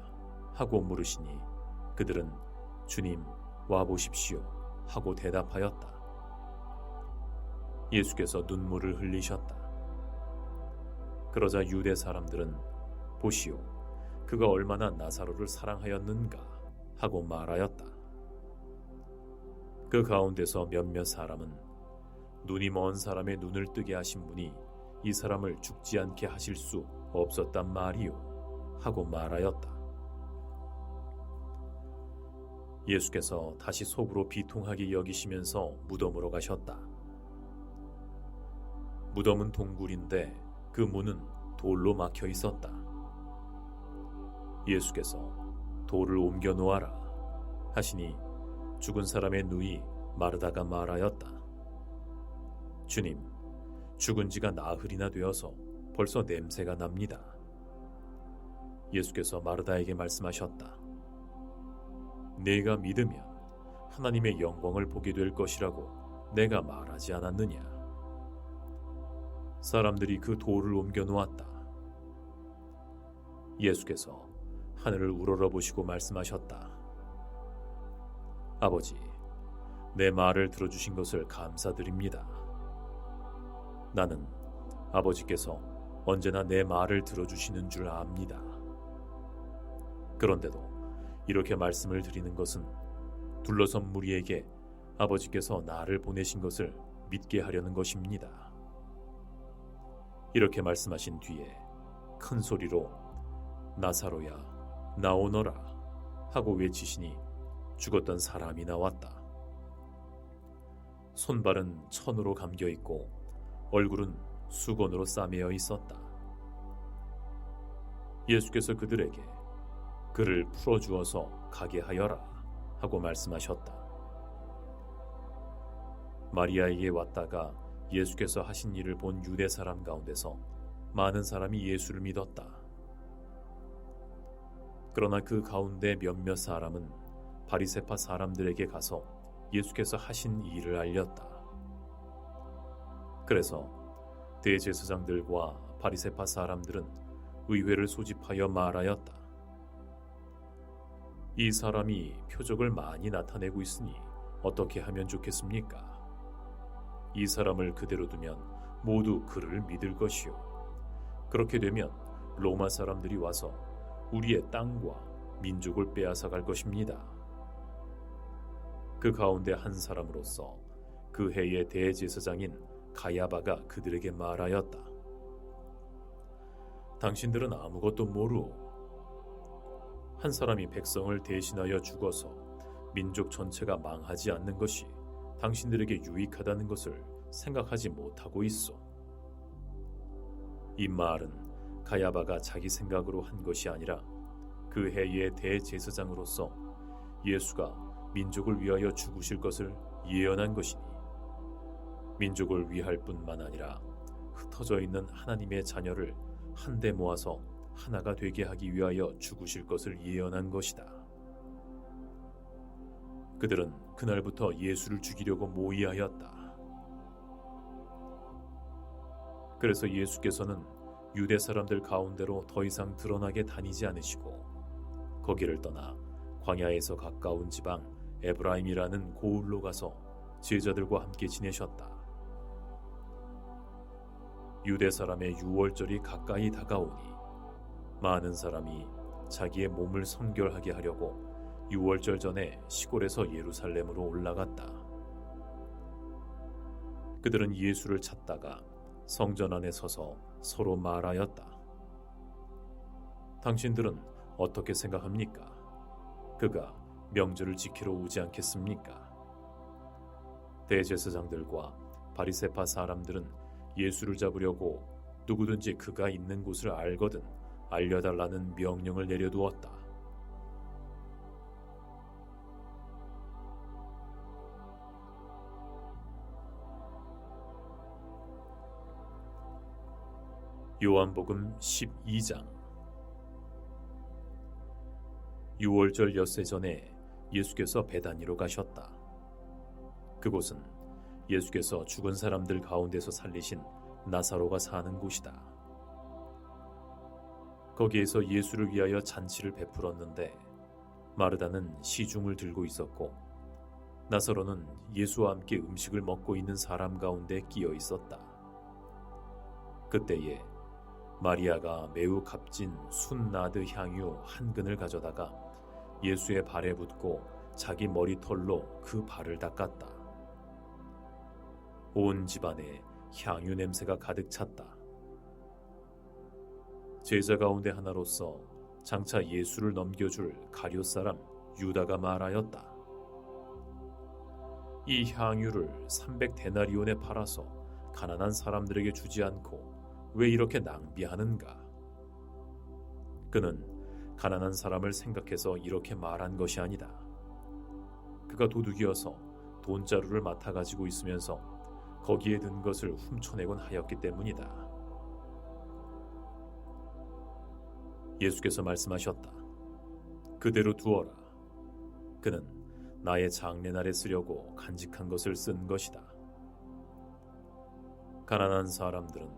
하고 물으시니 그들은 주님 와보십시오 하고 대답하였다. 예수께서 눈물을 흘리셨다. 그러자 유대 사람들은 보시오, 그가 얼마나 나사로를 사랑하였는가 하고 말하였다. 그 가운데서 몇몇 사람은 눈이 먼 사람의 눈을 뜨게 하신 분이 이 사람을 죽지 않게 하실 수 없었단 말이요 하고 말하였다. 예수께서 다시 속으로 비통하게 여기시면서 무덤으로 가셨다. 무덤은 동굴인데 그 문은 돌로 막혀 있었다. 예수께서 돌을 옮겨 놓아라 하시니 죽은 사람의 누이 마르다가 말하였다. 주님, 죽은 지가 나흘이나 되어서 벌써 냄새가 납니다. 예수께서 마르다에게 말씀하셨다. 네가 믿으면 하나님의 영광을 보게 될 것이라고 내가 말하지 않았느냐? 사람들이 그 돌을 옮겨 놓았다. 예수께서 하늘을 우러러보시고 말씀하셨다. 아버지, 내 말을 들어주신 것을 감사드립니다. 나는 아버지께서 언제나 내 말을 들어주시는 줄 압니다. 그런데도 이렇게 말씀을 드리는 것은 둘러선 무리에게 아버지께서 나를 보내신 것을 믿게 하려는 것입니다. 이렇게 말씀하신 뒤에 큰 소리로 나사로야, 나오너라 하고 외치시니 죽었던 사람이 나왔다. 손발은 천으로 감겨 있고 얼굴은 수건으로 싸매어 있었다. 예수께서 그들에게 그를 풀어주어서 가게 하여라 하고 말씀하셨다. 마리아에게 왔다가 예수께서 하신 일을 본 유대 사람 가운데서 많은 사람이 예수를 믿었다. 그러나 그 가운데 몇몇 사람은 바리새파 사람들에게 가서 예수께서 하신 일을 알렸다. 그래서 대제사장들과 바리새파 사람들은 의회를 소집하여 말하였다. 이 사람이 표적을 많이 나타내고 있으니 어떻게 하면 좋겠습니까? 이 사람을 그대로 두면 모두 그를 믿을 것이요. 그렇게 되면 로마 사람들이 와서 우리의 땅과 민족을 빼앗아 갈 것입니다. 그 가운데 한 사람으로서 그 해의 대제사장인 가야바가 그들에게 말하였다. 당신들은 아무것도 모르오. 한 사람이 백성을 대신하여 죽어서 민족 전체가 망하지 않는 것이 당신들에게 유익하다는 것을 생각하지 못하고 있어. 이 말은 가야바가 자기 생각으로 한 것이 아니라 그 해의 대제사장으로서 예수가 민족을 위하여 죽으실 것을 예언한 것이니 민족을 위할 뿐만 아니라 흩어져 있는 하나님의 자녀를 한데 모아서 하나가 되게 하기 위하여 죽으실 것을 예언한 것이다. 그들은 그날부터 예수를 죽이려고 모의하였다. 그래서 예수께서는 유대 사람들 가운데로 더 이상 드러나게 다니지 않으시고 거기를 떠나 광야에서 가까운 지방 에브라임이라는 고을로 가서 제자들과 함께 지내셨다. 유대 사람의 유월절이 가까이 다가오니 많은 사람이 자기의 몸을 성결하게 하려고 유월절 전에 시골에서 예루살렘으로 올라갔다. 그들은 예수를 찾다가 성전 안에 서서 서로 말하였다. 당신들은 어떻게 생각합니까? 그가 명절을 지키러 오지 않겠습니까? 대제사장들과 바리새파 사람들은 예수를 잡으려고 누구든지 그가 있는 곳을 알거든 알려달라는 명령을 내려두었다. 요한복음 12장. 유월절 엿새 전에 예수께서 베다니로 가셨다. 그곳은 예수께서 죽은 사람들 가운데서 살리신 나사로가 사는 곳이다. 거기에서 예수를 위하여 잔치를 베풀었는데 마르다는 시중을 들고 있었고 나사로는 예수와 함께 음식을 먹고 있는 사람 가운데 끼어 있었다. 그때에 마리아가 매우 값진 순나드 향유 한 근을 가져다가 예수의 발에 붓고 자기 머리털로 그 발을 닦았다. 온 집안에 향유 냄새가 가득 찼다. 제자 가운데 하나로서 장차 예수를 넘겨줄 가룟 사람 유다가 말하였다. 이 향유를 300데나리온에 팔아서 가난한 사람들에게 주지 않고 왜 이렇게 낭비하는가? 그는 가난한 사람을 생각해서 이렇게 말한 것이 아니다. 그가 도둑이어서 돈자루를 맡아 가지고 있으면서 거기에 든 것을 훔쳐내곤 하였기 때문이다. 예수께서 말씀하셨다. 그대로 두어라. 그는 나의 장례날에 쓰려고 간직한 것을 쓴 것이다. 가난한 사람들은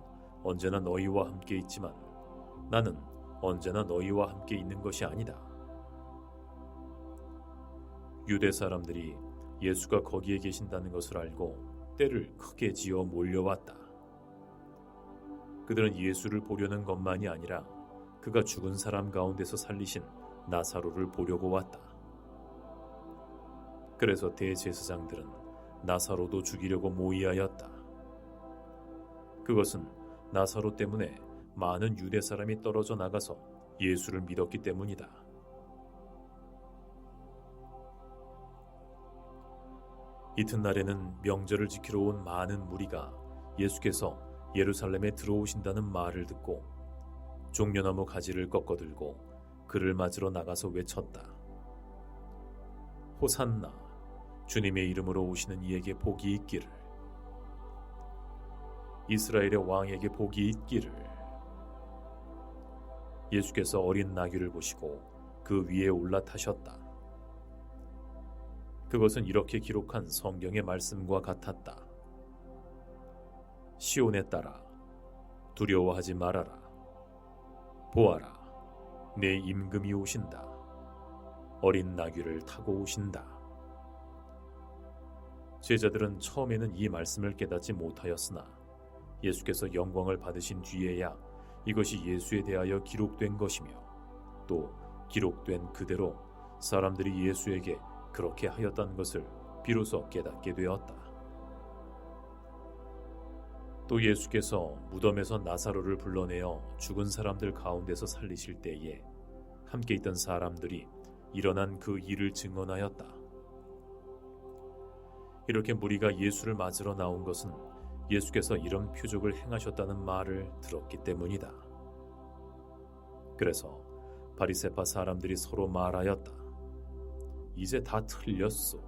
언제나 너희와 함께 있지만 나는 언제나 너희와 함께 있는 것이 아니다. 유대 사람들이 예수가 거기에 계신다는 것을 알고 떼를 크게 지어 몰려왔다. 그들은 예수를 보려는 것만이 아니라 그가 죽은 사람 가운데서 살리신 나사로를 보려고 왔다. 그래서 대제사장들은 나사로도 죽이려고 모의하였다. 그것은 나사로 때문에 많은 유대 사람이 떨어져 나가서 예수를 믿었기 때문이다. 이튿날에는 명절을 지키러 온 많은 무리가 예수께서 예루살렘에 들어오신다는 말을 듣고 종려나무 가지를 꺾어들고 그를 맞으러 나가서 외쳤다. 호산나, 주님의 이름으로 오시는 이에게 복이 있기를. 이스라엘의 왕에게 복이 있기를. 예수께서 어린 나귀를 보시고 그 위에 올라타셨다. 그것은 이렇게 기록한 성경의 말씀과 같았다. 시온에 따라 두려워하지 말아라. 보아라, 내 임금이 오신다. 어린 나귀를 타고 오신다. 제자들은 처음에는 이 말씀을 깨닫지 못하였으나 예수께서 영광을 받으신 뒤에야 이것이 예수에 대하여 기록된 것이며 또 기록된 그대로 사람들이 예수에게 그렇게 하였다는 것을 비로소 깨닫게 되었다. 또 예수께서 무덤에서 나사로를 불러내어 죽은 사람들 가운데서 살리실 때에 함께 있던 사람들이 일어난 그 일을 증언하였다. 이렇게 무리가 예수를 맞으러 나온 것은 예수께서 이런 표적을 행하셨다는 말을 들었기 때문이다. 그래서 바리새파 사람들이 서로 말하였다. 이제 다 틀렸소.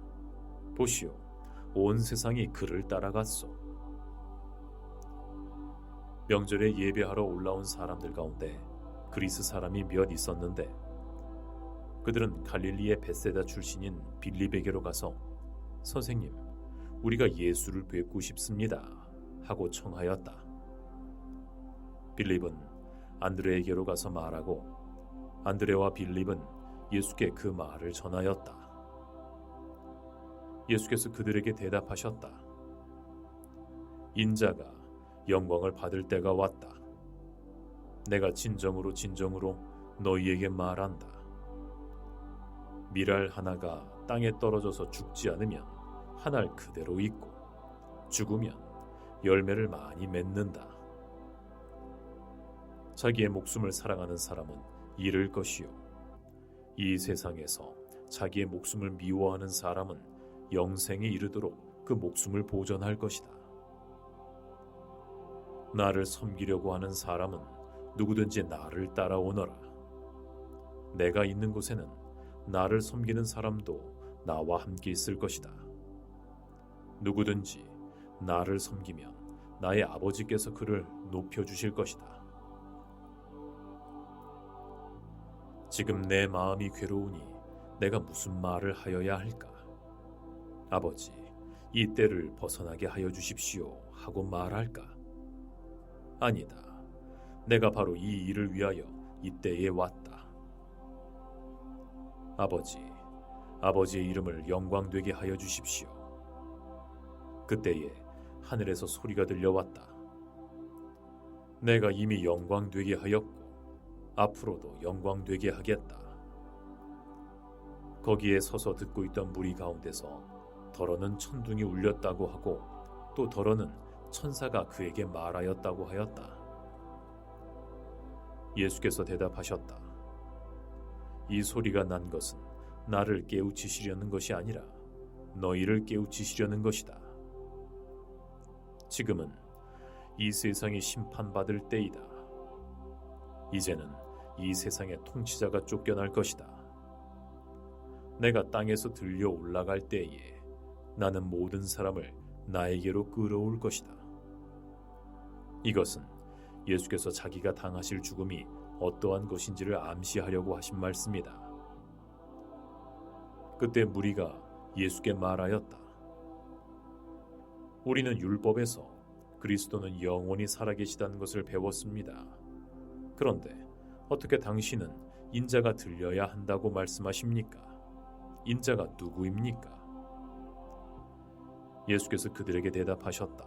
보시오, 온 세상이 그를 따라갔소. 명절에 예배하러 올라온 사람들 가운데 그리스 사람이 몇 있었는데 그들은 갈릴리의 벳세다 출신인 빌립에게로 가서 선생님, 우리가 예수를 뵙고 싶습니다 하고 청하였다. 빌립은 안드레에게로 가서 말하고 안드레와 빌립은 예수께 그 말을 전하였다. 예수께서 그들에게 대답하셨다. 인자가 영광을 받을 때가 왔다. 내가 진정으로 너희에게 말한다. 밀알 하나가 땅에 떨어져서 죽지 않으면 한 알 그대로 있고 죽으면 열매를 많이 맺는다. 자기의 목숨을 사랑하는 사람은 잃을 것이요, 이 세상에서 자기의 목숨을 미워하는 사람은 영생에 이르도록 그 목숨을 보존할 것이다. 나를 섬기려고 하는 사람은 누구든지 나를 따라오너라. 내가 있는 곳에는 나를 섬기는 사람도 나와 함께 있을 것이다. 누구든지 나를 섬기면 나의 아버지께서 그를 높여주실 것이다. 지금 내 마음이 괴로우니 내가 무슨 말을 하여야 할까? 아버지, 이 때를 벗어나게 하여 주십시오 하고 말할까? 아니다. 내가 바로 이 일을 위하여 이 때에 왔다. 아버지, 아버지의 이름을 영광되게 하여 주십시오. 그때에 하늘에서 소리가 들려왔다. 내가 이미 영광되게 하였고 앞으로도 영광되게 하겠다. 거기에 서서 듣고 있던 무리 가운데서 더러는 천둥이 울렸다고 하고 또 더러는 천사가 그에게 말하였다고 하였다. 예수께서 대답하셨다. 이 소리가 난 것은 나를 깨우치시려는 것이 아니라 너희를 깨우치시려는 것이다. 지금은 이 세상이 심판받을 때이다. 이제는 이 세상의 통치자가 쫓겨날 것이다. 내가 땅에서 들려 올라갈 때에 나는 모든 사람을 나에게로 끌어올 것이다. 이것은 예수께서 자기가 당하실 죽음이 어떠한 것인지를 암시하려고 하신 말씀이다. 그때 무리가 예수께 말하였다. 우리는 율법에서 그리스도는 영원히 살아계시다는 것을 배웠습니다. 그런데 어떻게 당신은 인자가 들려야 한다고 말씀하십니까? 인자가 누구입니까? 예수께서 그들에게 대답하셨다.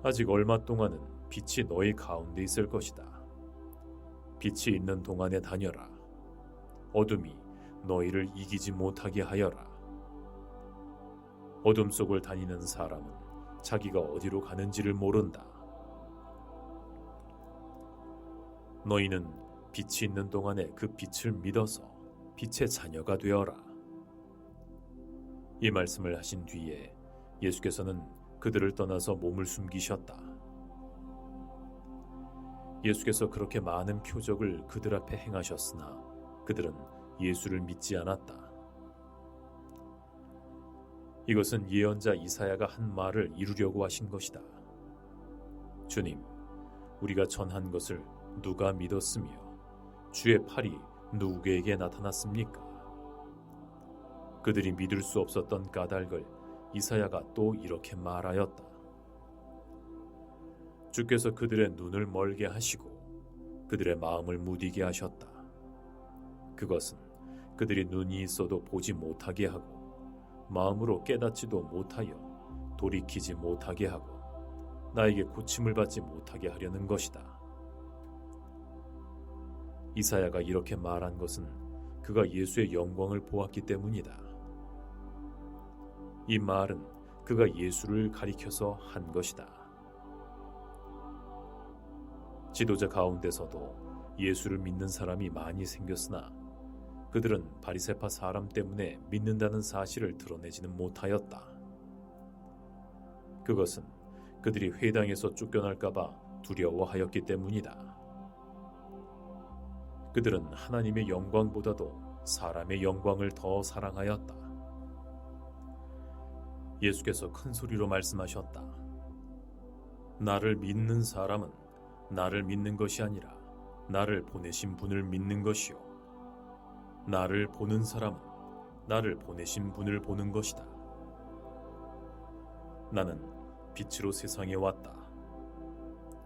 아직 얼마 동안은 빛이 너희 가운데 있을 것이다. 빛이 있는 동안에 다녀라. 어둠이 너희를 이기지 못하게 하여라. 어둠 속을 다니는 사람은 자기가 어디로 가는지를 모른다. 너희는 빛이 있는 동안에 그 빛을 믿어서 빛의 자녀가 되어라. 이 말씀을 하신 뒤에 예수께서는 그들을 떠나서 몸을 숨기셨다. 예수께서 그렇게 많은 표적을 그들 앞에 행하셨으나 그들은 예수를 믿지 않았다. 이것은 예언자 이사야가 한 말을 이루려고 하신 것이다. 주님, 우리가 전한 것을 누가 믿었으며 주의 팔이 누구에게 나타났습니까? 그들이 믿을 수 없었던 까닭을 이사야가 또 이렇게 말하였다. 주께서 그들의 눈을 멀게 하시고 그들의 마음을 무디게 하셨다. 그것은 그들이 눈이 있어도 보지 못하게 하고 마음으로 깨닫지도 못하여 돌이키지 못하게 하고 나에게 고침을 받지 못하게 하려는 것이다. 이사야가 이렇게 말한 것은 그가 예수의 영광을 보았기 때문이다. 이 말은 그가 예수를 가리켜서 한 것이다. 지도자 가운데서도 예수를 믿는 사람이 많이 생겼으나 그들은 바리새파 사람 때문에 믿는다는 사실을 드러내지는 못하였다. 그것은 그들이 회당에서 쫓겨날까봐 두려워하였기 때문이다. 그들은 하나님의 영광보다도 사람의 영광을 더 사랑하였다. 예수께서 큰 소리로 말씀하셨다. 나를 믿는 사람은 나를 믿는 것이 아니라 나를 보내신 분을 믿는 것이요. 나를 보는 사람은 나를 보내신 분을 보는 것이다. 나는 빛으로 세상에 왔다.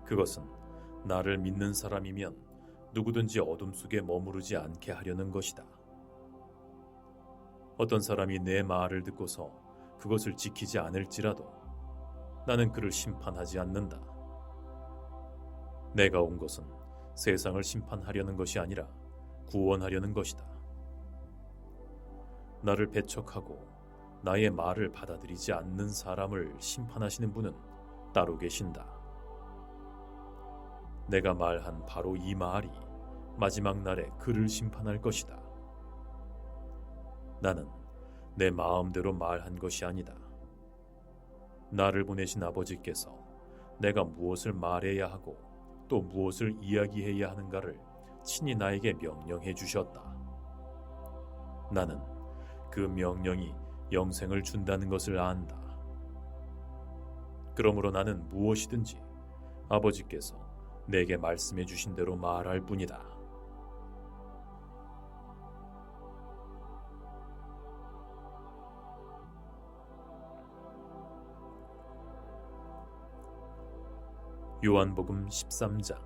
그것은 나를 믿는 사람이면 누구든지 어둠 속에 머무르지 않게 하려는 것이다. 어떤 사람이 내 말을 듣고서 그것을 지키지 않을지라도 나는 그를 심판하지 않는다. 내가 온 것은 세상을 심판하려는 것이 아니라 구원하려는 것이다. 나를 배척하고 나의 말을 받아들이지 않는 사람을 심판하시는 분은 따로 계신다. 내가 말한 바로 이 말이 마지막 날에 그를 심판할 것이다. 나는 내 마음대로 말한 것이 아니다. 나를 보내신 아버지께서 내가 무엇을 말해야 하고 또 무엇을 이야기해야 하는가를 친히 나에게 명령해 주셨다. 나는 그 명령이 영생을 준다는 것을 안다. 그러므로 나는 무엇이든지 아버지께서 내게 말씀해 주신 대로 말할 뿐이다. 요한복음 13장.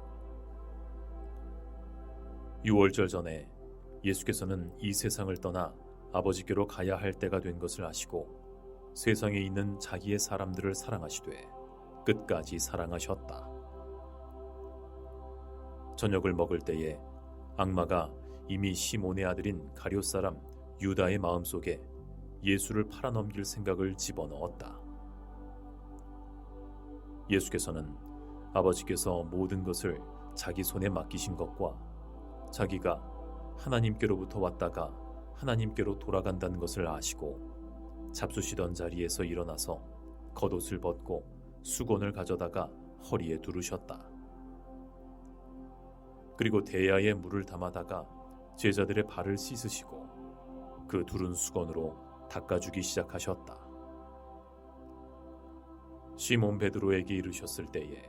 유월절 전에 예수께서는 이 세상을 떠나 아버지께로 가야 할 때가 된 것을 아시고 세상에 있는 자기의 사람들을 사랑하시되 끝까지 사랑하셨다. 저녁을 먹을 때에 악마가 이미 시몬의 아들인 가룟 사람 유다의 마음속에 예수를 팔아넘길 생각을 집어넣었다. 예수께서는 아버지께서 모든 것을 자기 손에 맡기신 것과 자기가 하나님께로부터 왔다가 하나님께로 돌아간다는 것을 아시고 잡수시던 자리에서 일어나서 겉옷을 벗고 수건을 가져다가 허리에 두르셨다. 그리고 대야에 물을 담아다가 제자들의 발을 씻으시고 그 두른 수건으로 닦아주기 시작하셨다. 시몬 베드로에게 이르셨을 때에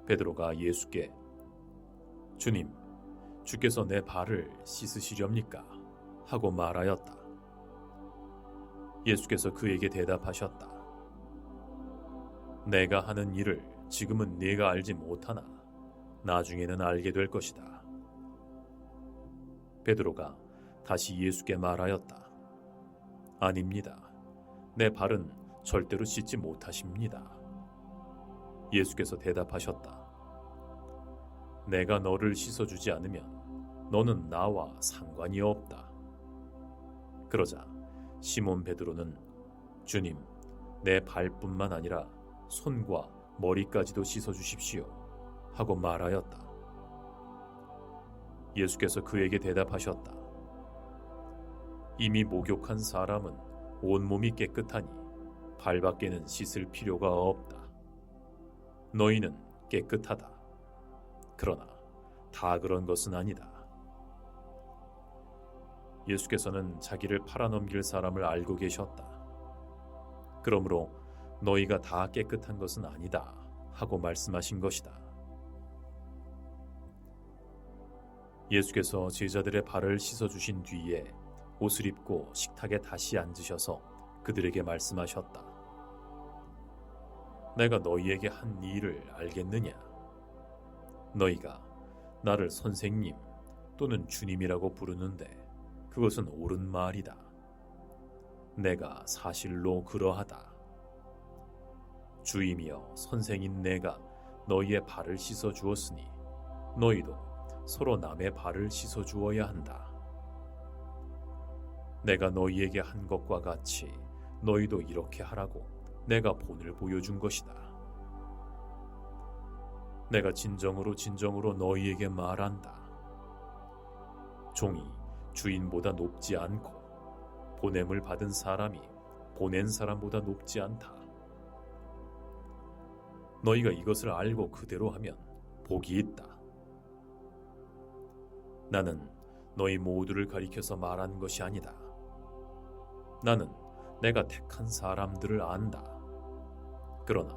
베드로가 예수께 주님, 주께서 내 발을 씻으시렵니까? 하고 말하였다. 예수께서 그에게 대답하셨다. 내가 하는 일을 지금은 네가 알지 못하나 나중에는 알게 될 것이다. 베드로가 다시 예수께 말하였다. 아닙니다. 내 발은 절대로 씻지 못하십니다. 예수께서 대답하셨다. 내가 너를 씻어주지 않으면 너는 나와 상관이 없다. 그러자 시몬 베드로는 주님, 내 발뿐만 아니라 손과 머리까지도 씻어주십시오 하고 말하였다. 예수께서 그에게 대답하셨다. 이미 목욕한 사람은 온몸이 깨끗하니 발밖에는 씻을 필요가 없다. 너희는 깨끗하다. 그러나 다 그런 것은 아니다. 예수께서는 자기를 팔아넘길 사람을 알고 계셨다. 그러므로 너희가 다 깨끗한 것은 아니다 하고 말씀하신 것이다. 예수께서 제자들의 발을 씻어주신 뒤에 옷을 입고 식탁에 다시 앉으셔서 그들에게 말씀하셨다. 내가 너희에게 한 일을 알겠느냐? 너희가 나를 선생님 또는 주님이라고 부르는데 그것은 옳은 말이다. 내가 사실로 그러하다. 주이며 선생인 내가 너희의 발을 씻어 주었으니 너희도 서로 남의 발을 씻어 주어야 한다. 내가 너희에게 한 것과 같이 너희도 이렇게 하라고 내가 본을 보여준 것이다. 내가 진정으로 너희에게 말한다. 종이 주인보다 높지 않고 보냄을 받은 사람이 보낸 사람보다 높지 않다. 너희가 이것을 알고 그대로 하면 복이 있다. 나는 너희 모두를 가리켜서 말하는 것이 아니다. 나는 내가 택한 사람들을 안다. 그러나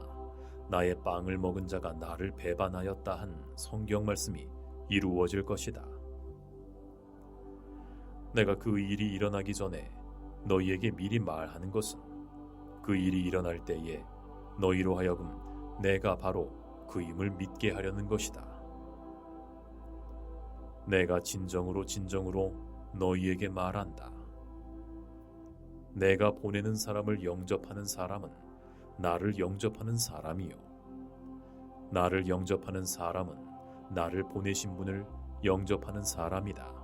나의 빵을 먹은 자가 나를 배반하였다 한 성경 말씀이 이루어질 것이다. 내가 그 일이 일어나기 전에 너희에게 미리 말하는 것은 그 일이 일어날 때에 너희로 하여금 내가 바로 그임을 믿게 하려는 것이다. 내가 진정으로 너희에게 말한다. 내가 보내는 사람을 영접하는 사람은 나를 영접하는 사람이요, 나를 영접하는 사람은 나를 보내신 분을 영접하는 사람이다.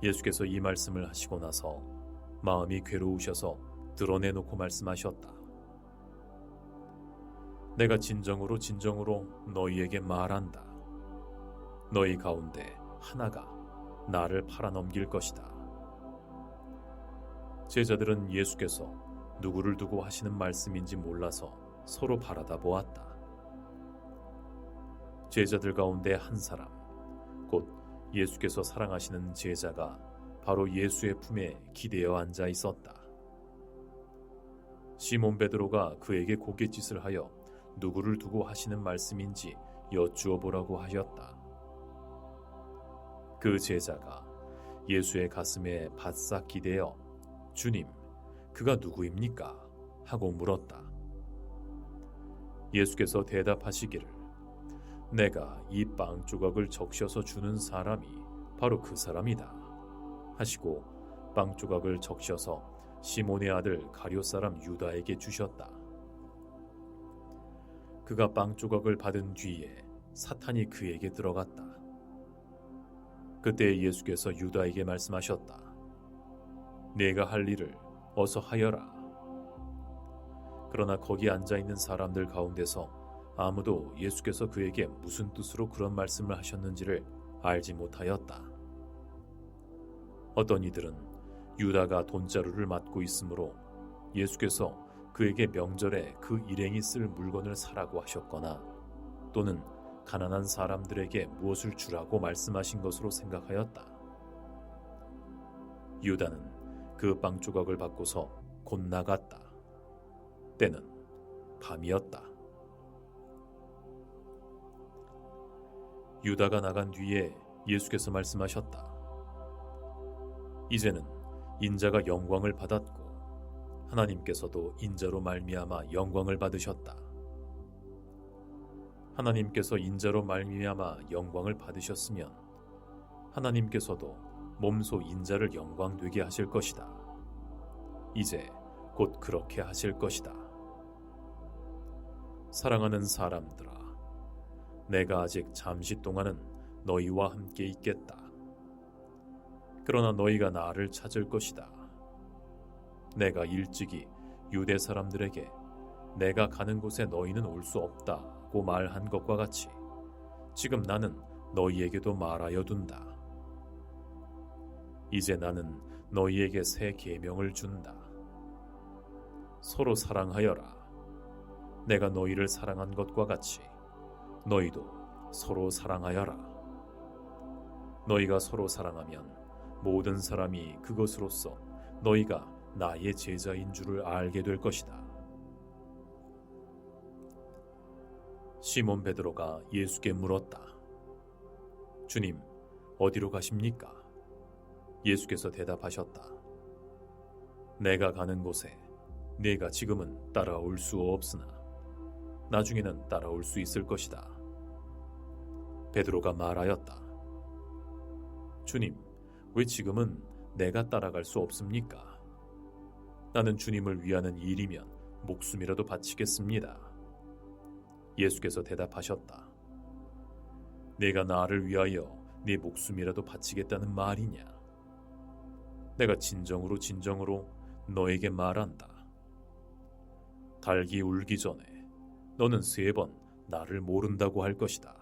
예수께서 이 말씀을 하시고 나서 마음이 괴로우셔서 드러내놓고 말씀하셨다. 내가 진정으로 너희에게 말한다. 너희 가운데 하나가 나를 팔아넘길 것이다. 제자들은 예수께서 누구를 두고 하시는 말씀인지 몰라서 서로 바라다 보았다. 제자들 가운데 한 사람, 곧 예수께서 사랑하시는 제자가 바로 예수의 품에 기대어 앉아 있었다. 시몬 베드로가 그에게 고갯짓을 하여 누구를 두고 하시는 말씀인지 여쭈어 보라고 하였다. 그 제자가 예수의 가슴에 바싹 기대어 주님, 그가 누구입니까? 하고 물었다. 예수께서 대답하시기를 내가 이 빵 조각을 적셔서 주는 사람이 바로 그 사람이다 하시고 빵 조각을 적셔서 시몬의 아들 가룟 사람 유다에게 주셨다. 그가 빵 조각을 받은 뒤에 사탄이 그에게 들어갔다. 그때 예수께서 유다에게 말씀하셨다. 네가 할 일을 어서 하여라. 그러나 거기 앉아있는 사람들 가운데서 아무도 예수께서 그에게 무슨 뜻으로 그런 말씀을 하셨는지를 알지 못하였다. 어떤 이들은 유다가 돈자루를 맡고 있으므로 예수께서 그에게 명절에 그 일행이 쓸 물건을 사라고 하셨거나 또는 가난한 사람들에게 무엇을 주라고 말씀하신 것으로 생각하였다. 유다는 그 빵 조각을 받고서 곧 나갔다. 때는 밤이었다. 유다가 나간 뒤에 예수께서 말씀하셨다. 이제는 인자가 영광을 받았고 하나님께서도 인자로 말미암아 영광을 받으셨다. 하나님께서 인자로 말미암아 영광을 받으셨으면 하나님께서도 몸소 인자를 영광되게 하실 것이다. 이제 곧 그렇게 하실 것이다. 사랑하는 사람들아, 내가 아직 잠시 동안은 너희와 함께 있겠다. 그러나 너희가 나를 찾을 것이다. 내가 일찍이 유대 사람들에게 내가 가는 곳에 너희는 올 수 없다고 말한 것과 같이 지금 나는 너희에게도 말하여 둔다. 이제 나는 너희에게 새 계명을 준다. 서로 사랑하여라. 내가 너희를 사랑한 것과 같이 너희도 서로 사랑하여라. 너희가 서로 사랑하면 모든 사람이 그것으로써 너희가 나의 제자인 줄을 알게 될 것이다. 시몬 베드로가 예수께 물었다. 주님, 어디로 가십니까? 예수께서 대답하셨다. 내가 가는 곳에 네가 지금은 따라올 수 없으나 나중에는 따라올 수 있을 것이다. 베드로가 말하였다. 주님, 왜 지금은 내가 따라갈 수 없습니까? 나는 주님을 위하는 일이면 목숨이라도 바치겠습니다. 예수께서 대답하셨다. 내가 나를 위하여 네 목숨이라도 바치겠다는 말이냐? 내가 진정으로 너에게 말한다. 닭이 울기 전에 너는 3번 나를 모른다고 할 것이다.